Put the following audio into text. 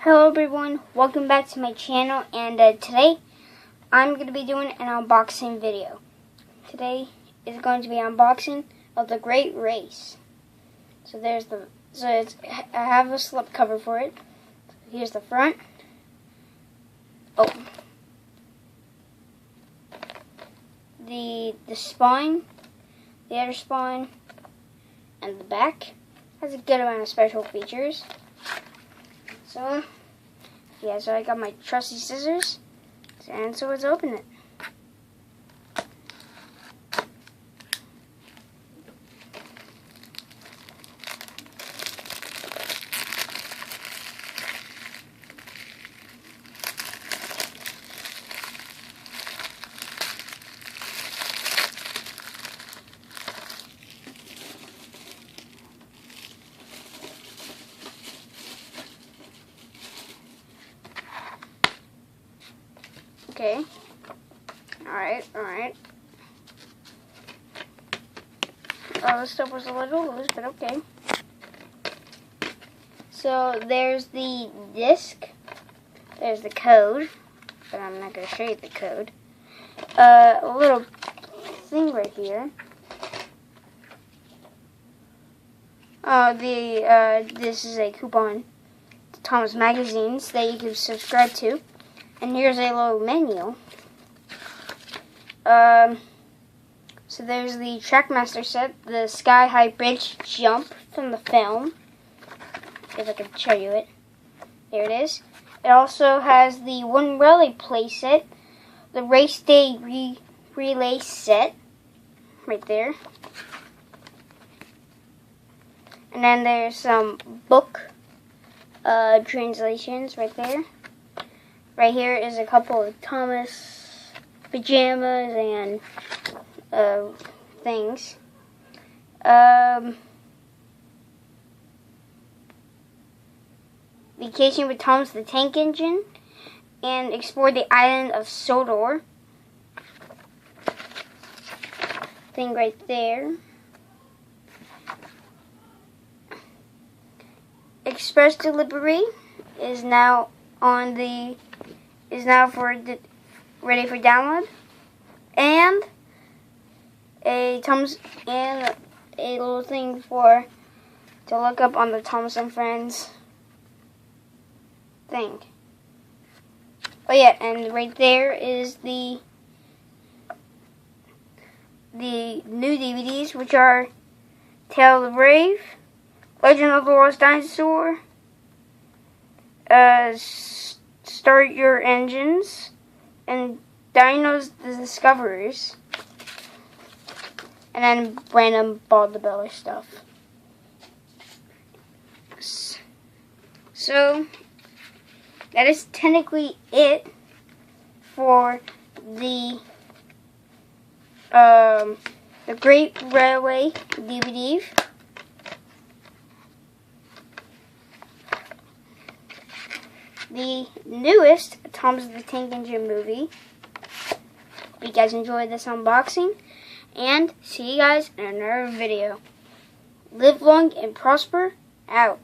Hello everyone, welcome back to my channel, and today I'm going to be doing an unboxing video. Today is going to be an unboxing of the Great Race. So I have a slip cover for it. Here's the front. Oh. The spine, the outer spine, and the back has a good amount of special features. So I got my trusty scissors, and so let's open it. Okay. Alright. This stuff was a little loose, but okay. So there's the disc. There's the code, but I'm not going to show you the code. A little thing right here. This is a coupon to Thomas Magazines that you can subscribe to. And here's a little menu. So there's the Trackmaster set, the Sky High Bridge Jump from the film. If I can show you it. There it is. It also has the One Rally play set, the Race Day Relay set, right there. And then there's some book translations right there. Right here is a couple of Thomas pajamas and things. Vacation with Thomas the Tank Engine, and explore the island of Sodor. Thing right there. Express delivery is now ready for download, and a little thing to look up on the Thomas and Friends thing. Oh yeah, and right there is the new DVDs, which are Tale of the Brave, Legend of the Lost Dinosaur, Start Your Engines, and Dinos the Discoverers, and then random Ball-to-Belly stuff. So that is technically it for the Great Railway DVD. The newest Thomas the Tank Engine movie. Hope you guys enjoyed this unboxing, and see you guys in another video. Live long and prosper. Out.